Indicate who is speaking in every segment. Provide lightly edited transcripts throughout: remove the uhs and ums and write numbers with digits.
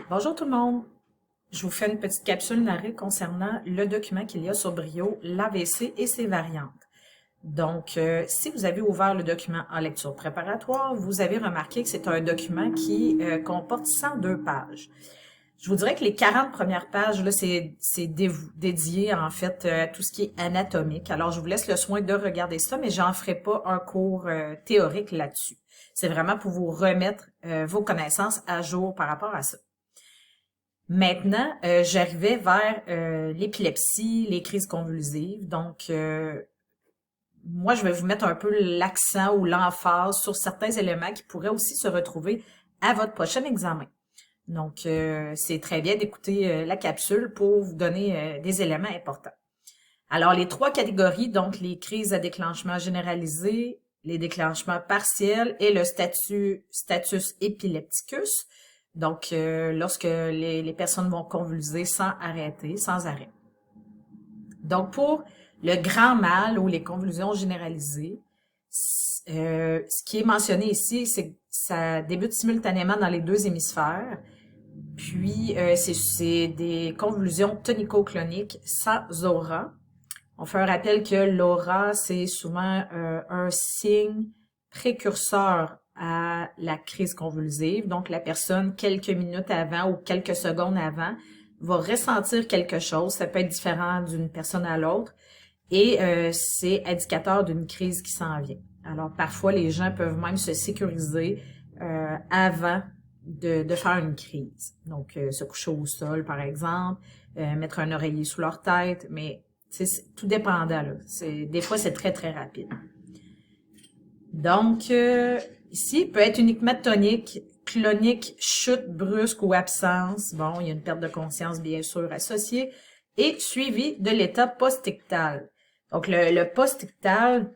Speaker 1: Bonjour tout le monde. Je vous fais une petite capsule narrée concernant le document qu'il y a sur Brio, l'AVC et ses variantes. Donc, si vous avez ouvert le document en lecture préparatoire, vous avez remarqué que c'est un document qui comporte 102 pages. Je vous dirais que les 40 premières pages, là, c'est dédié en fait à tout ce qui est anatomique. Alors, je vous laisse le soin de regarder ça, mais j'en ferai pas un cours théorique là-dessus. C'est vraiment pour vous remettre vos connaissances à jour par rapport à ça. Maintenant, j'arrivais vers l'épilepsie, les crises convulsives. Donc, moi, je vais vous mettre un peu l'accent ou l'emphase sur certains éléments qui pourraient aussi se retrouver à votre prochain examen. Donc, c'est très bien d'écouter la capsule pour vous donner des éléments importants. Alors, les trois catégories, donc les crises à déclenchement généralisé, les déclenchements partiels et le status épilepticus. Donc, lorsque les personnes vont convulser sans arrêter, sans arrêt. Donc, pour le grand mal ou les convulsions généralisées, ce qui est mentionné ici, c'est que ça débute simultanément dans les deux hémisphères. Puis, c'est des convulsions tonico-cloniques sans aura. On fait un rappel que l'aura, c'est souvent un signe précurseur à la crise convulsive. Donc, la personne, quelques minutes avant ou quelques secondes avant, va ressentir quelque chose. Ça peut être différent d'une personne à l'autre. Et c'est indicateur d'une crise qui s'en vient. Alors, parfois, les gens peuvent même se sécuriser avant de faire une crise. Donc, se coucher au sol, par exemple, mettre un oreiller sous leur tête, mais c'est tout dépendant, là. Des fois, c'est très, très rapide. Donc, ici, peut être uniquement tonique, clonique, chute brusque ou absence. Bon, il y a une perte de conscience, bien sûr, associée. Et suivi de l'état post-ictal. Donc, le post-ictal,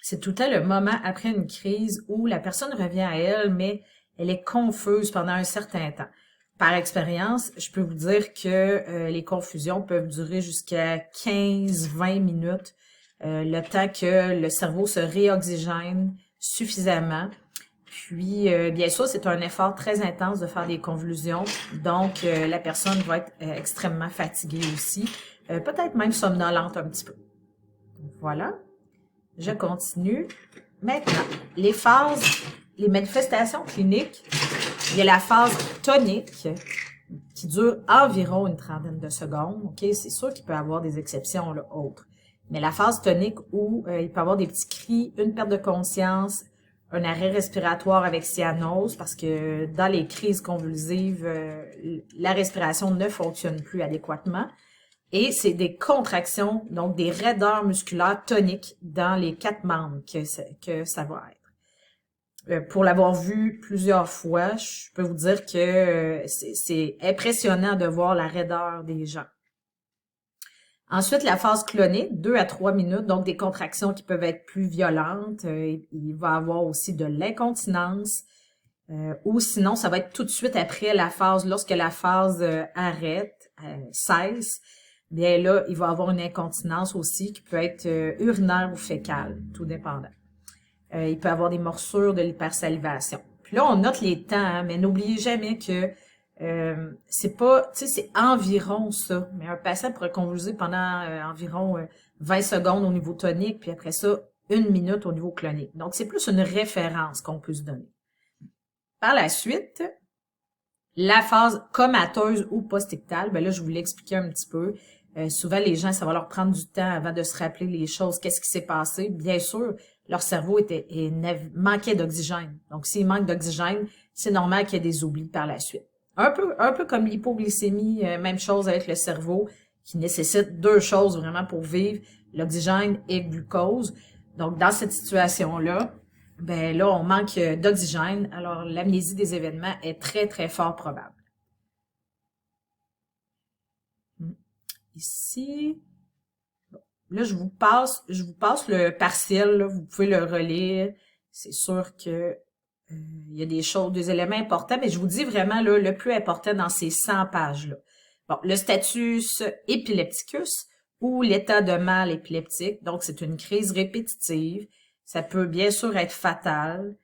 Speaker 1: c'est tout le temps le moment après une crise où la personne revient à elle, mais elle est confuse pendant un certain temps. Par expérience, je peux vous dire que les confusions peuvent durer jusqu'à 15-20 minutes, le temps que le cerveau se réoxygène suffisamment. Puis, bien sûr, c'est un effort très intense de faire des convulsions, donc la personne va être extrêmement fatiguée aussi, peut-être même somnolente un petit peu. Voilà, je continue. Maintenant, les phases, les manifestations cliniques, il y a la phase tonique qui dure environ une trentaine de secondes. Ok, c'est sûr qu'il peut y avoir des exceptions là, autres. Mais la phase tonique où il peut y avoir des petits cris, une perte de conscience, un arrêt respiratoire avec cyanose, parce que dans les crises convulsives, la respiration ne fonctionne plus adéquatement. Et c'est des contractions, donc des raideurs musculaires toniques dans les quatre membres que ça va être. Pour l'avoir vu plusieurs fois, je peux vous dire que c'est impressionnant de voir la raideur des gens. Ensuite, la phase clonique, 2 à 3 minutes, donc des contractions qui peuvent être plus violentes. Il va y avoir aussi de l'incontinence. Ou sinon, ça va être tout de suite après la phase, lorsque la phase arrête, cesse, bien là, il va y avoir une incontinence aussi qui peut être urinaire ou fécale, tout dépendant. Il peut y avoir des morsures, de l'hypersalivation. Puis là, on note les temps, hein, mais n'oubliez jamais que c'est pas, tu sais, c'est environ ça. Mais un patient pourrait convulser pendant environ 20 secondes au niveau tonique, puis après ça, 1 minute au niveau clonique. Donc, c'est plus une référence qu'on peut se donner. Par la suite, la phase comateuse ou post-ictale, ben là, je vous l'ai expliqué un petit peu. Souvent, les gens, ça va leur prendre du temps avant de se rappeler les choses, qu'est-ce qui s'est passé. Bien sûr, leur cerveau manquait d'oxygène. Donc, s'il manque d'oxygène, c'est normal qu'il y ait des oublis par la suite. Un peu comme l'hypoglycémie, même chose avec le cerveau, qui nécessite deux choses vraiment pour vivre, l'oxygène et le glucose. Donc, dans cette situation-là, ben là, on manque d'oxygène, alors l'amnésie des événements est très, très fort probable. Ici, bon, là, je vous passe le partiel, là, vous pouvez le relire. C'est sûr que il y a des choses, des éléments importants, mais je vous dis vraiment là, le plus important dans ces 100 pages-là. Bon, le status épilepticus ou l'état de mal épileptique, donc c'est une crise répétitive. Ça peut bien sûr être fatal.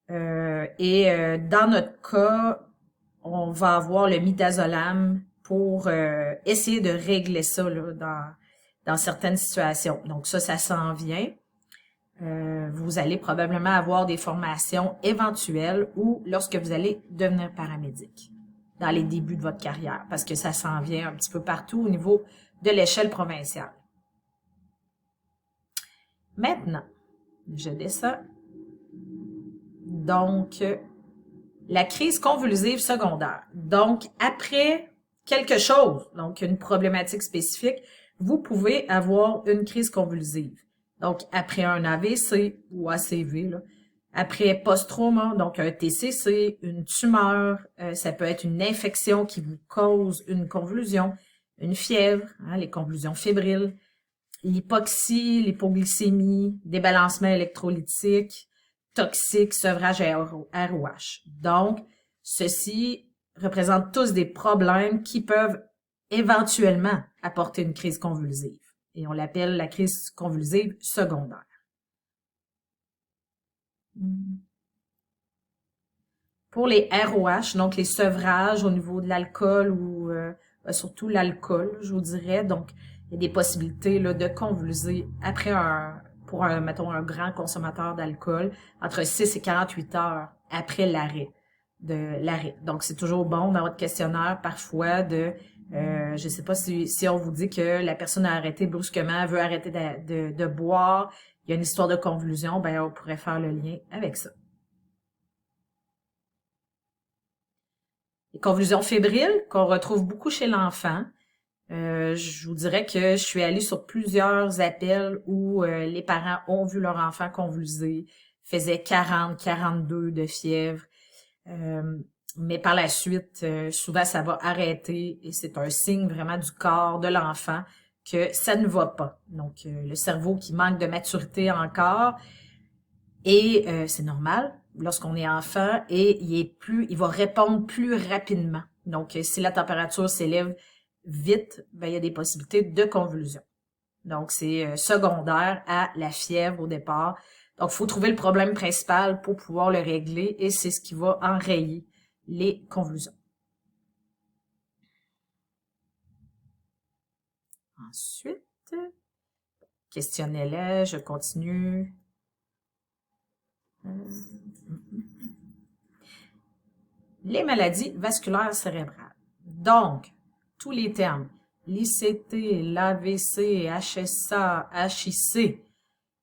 Speaker 1: Dans notre cas, on va avoir le midazolam pour essayer de régler ça là, dans certaines situations. Donc ça s'en vient. Vous allez probablement avoir des formations éventuelles ou lorsque vous allez devenir paramédic dans les débuts de votre carrière, parce que ça s'en vient un petit peu partout au niveau de l'échelle provinciale. Maintenant, je descends. Donc, la crise convulsive secondaire. Donc, après quelque chose, donc une problématique spécifique, vous pouvez avoir une crise convulsive. Donc, après un AVC ou ACV, là, après post-trauma, donc un TCC, une tumeur, ça peut être une infection qui vous cause une convulsion, une fièvre, hein, les convulsions fébriles, l'hypoxie, l'hypoglycémie, débalancement électrolytique, toxique, sevrage à ROH. Donc, ceci représente tous des problèmes qui peuvent éventuellement apporter une crise convulsive. Et on l'appelle la crise convulsive secondaire. Pour les ROH, donc les sevrages au niveau de l'alcool ou surtout l'alcool, je vous dirais. Donc, il y a des possibilités là, de convulser après mettons, un grand consommateur d'alcool, entre 6 et 48 heures après l'arrêt. Donc, c'est toujours bon dans votre questionnaire, parfois, je sais pas si on vous dit que la personne a arrêté brusquement, veut arrêter de boire, il y a une histoire de convulsion, ben, on pourrait faire le lien avec ça. Les convulsions fébriles, qu'on retrouve beaucoup chez l'enfant. Je vous dirais que je suis allée sur plusieurs appels où les parents ont vu leur enfant convulser, faisait 40, 42 de fièvre. Mais par la suite, souvent ça va arrêter et c'est un signe vraiment du corps de l'enfant que ça ne va pas. Donc, le cerveau qui manque de maturité encore et c'est normal lorsqu'on est enfant et il va répondre plus rapidement. Donc, si la température s'élève vite, ben, il y a des possibilités de convulsion. Donc, c'est secondaire à la fièvre au départ. Donc, il faut trouver le problème principal pour pouvoir le régler et c'est ce qui va enrayer les convulsions. Ensuite, questionnez-les, je continue. Les maladies vasculaires cérébrales. Donc, tous les termes, l'ICT, l'AVC, HSA, HIC,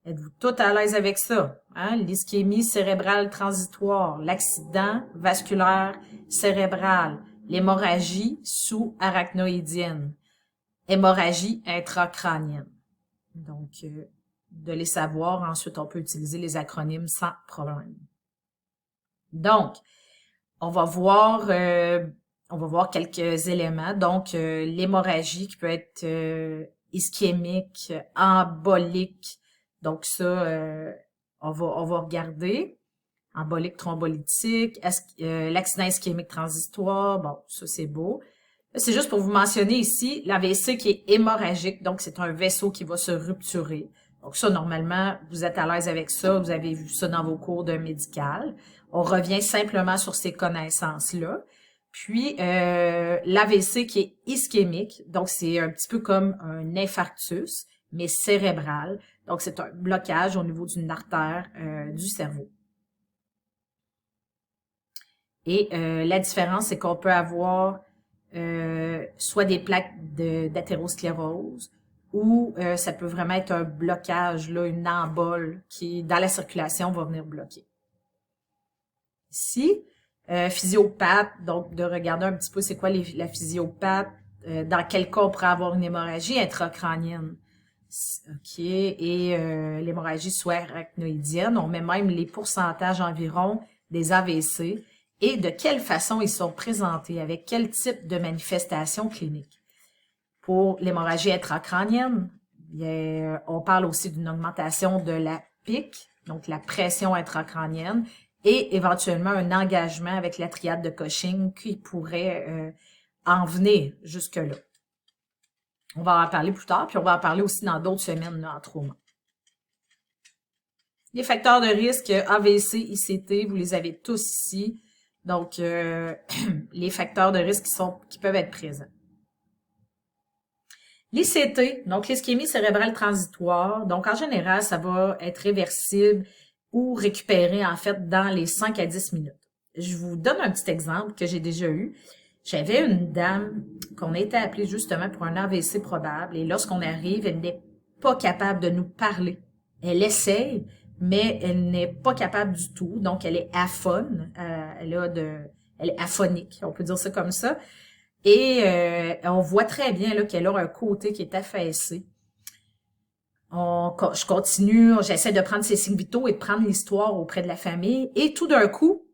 Speaker 1: êtes-vous tout à l'aise avec ça? Hein? L'ischémie cérébrale transitoire, l'accident vasculaire cérébral, l'hémorragie sous-arachnoïdienne, hémorragie intracrânienne. Donc, de les savoir, ensuite on peut utiliser les acronymes sans problème. Donc, on va voir quelques éléments. Donc, l'hémorragie qui peut être ischémique, embolique. Donc, ça, on va regarder. Embolique, thrombolytique, l'accident ischémique transitoire. Bon, ça, c'est beau. C'est juste pour vous mentionner ici l'AVC qui est hémorragique. Donc, c'est un vaisseau qui va se rupturer. Donc, ça, normalement, vous êtes à l'aise avec ça. Vous avez vu ça dans vos cours de médical. On revient simplement sur ces connaissances-là. Puis, l'AVC qui est ischémique, donc c'est un petit peu comme un infarctus, mais cérébral. Donc, c'est un blocage au niveau d'une artère du cerveau. Et la différence, c'est qu'on peut avoir soit des plaques d'athérosclérose ou ça peut vraiment être un blocage, là, une embole qui, dans la circulation, va venir bloquer. Ici, physiopathe, donc de regarder un petit peu c'est quoi la physiopathe, dans quel cas on pourrait avoir une hémorragie intracrânienne. OK, et l'hémorragie sous-arachnoïdienne, on met même les pourcentages environ des AVC et de quelle façon ils sont présentés, avec quel type de manifestation clinique. Pour l'hémorragie intracrânienne, on parle aussi d'une augmentation de la PIC, donc la pression intracrânienne, et éventuellement un engagement avec la triade de Cushing qui pourrait en venir jusque-là. On va en parler plus tard, puis on va en parler aussi dans d'autres semaines là, en trauma. Les facteurs de risque AVC, ICT, vous les avez tous ici. Donc, les facteurs de risque qui peuvent être présents. L'ICT, donc l'ischémie cérébrale transitoire, donc en général, ça va être réversible ou récupéré en fait dans les 5 à 10 minutes. Je vous donne un petit exemple que j'ai déjà eu. J'avais une dame qu'on a été appelée justement pour un AVC probable et lorsqu'on arrive, elle n'est pas capable de nous parler. Elle essaye, mais elle n'est pas capable du tout. Donc, elle est aphone, elle est aphonique, on peut dire ça comme ça. Et on voit très bien là qu'elle a un côté qui est affaissé. Je continue, j'essaie de prendre ses signes vitaux et de prendre l'histoire auprès de la famille. Et tout d'un coup,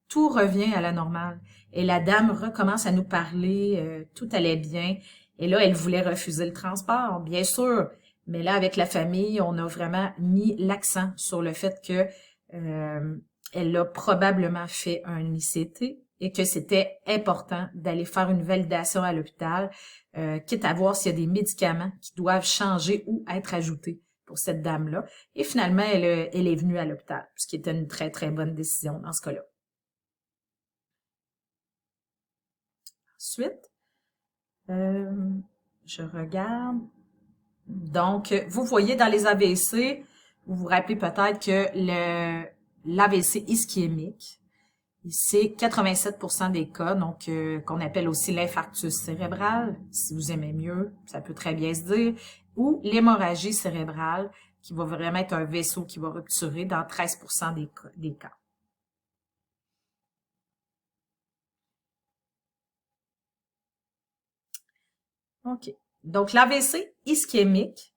Speaker 1: tout revient à la normale. Et la dame recommence à nous parler, tout allait bien. Et là, elle voulait refuser le transport, bien sûr. Mais là, avec la famille, on a vraiment mis l'accent sur le fait que elle a probablement fait un ICT et que c'était important d'aller faire une validation à l'hôpital, quitte à voir s'il y a des médicaments qui doivent changer ou être ajoutés pour cette dame-là. Et finalement, elle est venue à l'hôpital, ce qui était une très, très bonne décision dans ce cas-là. Ensuite, je regarde. Donc, vous voyez dans les AVC, vous vous rappelez peut-être que l'AVC ischémique, c'est 87% des cas, donc qu'on appelle aussi l'infarctus cérébral, si vous aimez mieux, ça peut très bien se dire, ou l'hémorragie cérébrale, qui va vraiment être un vaisseau qui va rupturer dans 13% des cas. OK. Donc, l'AVC ischémique,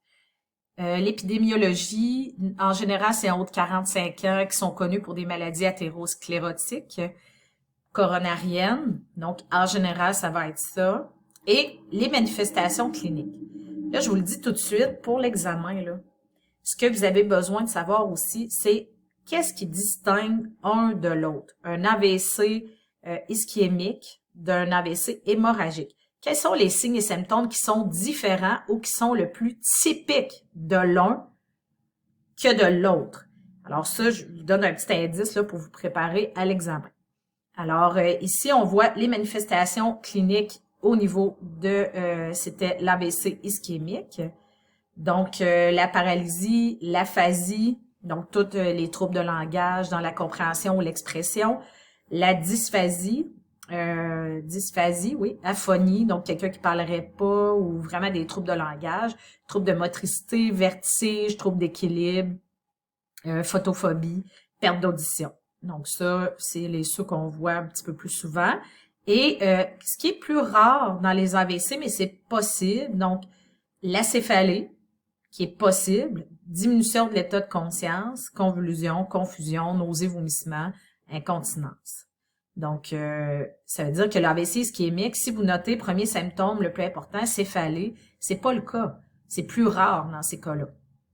Speaker 1: l'épidémiologie, en général, c'est en haut de 45 ans qui sont connus pour des maladies athérosclérotiques, coronariennes. Donc, en général, ça va être ça. Et les manifestations cliniques. Là, je vous le dis tout de suite, pour l'examen, là, ce que vous avez besoin de savoir aussi, c'est qu'est-ce qui distingue un de l'autre. Un AVC ischémique d'un AVC hémorragique. Quels sont les signes et symptômes qui sont différents ou qui sont le plus typiques de l'un que de l'autre? Alors ça, je vous donne un petit indice là, pour vous préparer à l'examen. Alors ici, on voit les manifestations cliniques au niveau de, c'était l'AVC ischémique. Donc, la paralysie, l'aphasie, donc tous les troubles de langage dans la compréhension ou l'expression, la dysphasie, oui, aphonie, donc quelqu'un qui parlerait pas ou vraiment des troubles de langage, troubles de motricité, vertige, troubles d'équilibre, photophobie, perte d'audition. Donc ça, c'est ceux qu'on voit un petit peu plus souvent. Et ce qui est plus rare dans les AVC, mais c'est possible, donc l'acéphalée, qui est possible, diminution de l'état de conscience, convulsion, confusion, nausées, vomissements, incontinence. Donc, ça veut dire que l'AVC ischémique, si vous notez premier symptôme le plus important, céphalée, c'est pas le cas. C'est plus rare dans ces cas-là.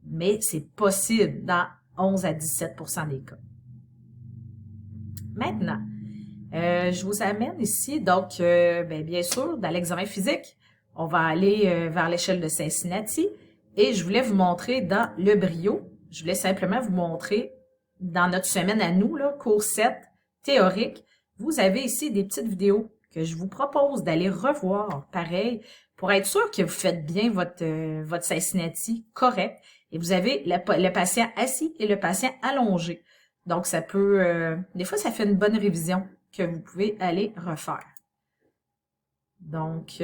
Speaker 1: Mais c'est possible dans 11 à 17% des cas. Maintenant, je vous amène ici, donc, bien sûr, dans l'examen physique, on va aller vers l'échelle de Cincinnati. Et je voulais vous montrer dans le brio, je voulais simplement vous montrer dans notre semaine à nous, là, cours 7, théorique, vous avez ici des petites vidéos que je vous propose d'aller revoir, pareil, pour être sûr que vous faites bien votre Cincinnati correct. Et vous avez le patient assis et le patient allongé. Donc, ça peut, des fois, ça fait une bonne révision que vous pouvez aller refaire. Donc,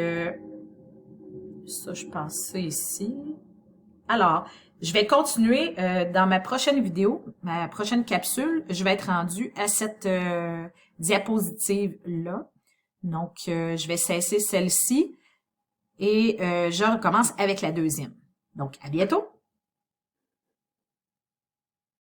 Speaker 1: ça, je pense ça ici. Alors, je vais continuer dans ma prochaine vidéo, ma prochaine capsule. Je vais être rendue à cette diapositive-là. Donc, je vais cesser celle-ci et je recommence avec la deuxième. Donc, à bientôt!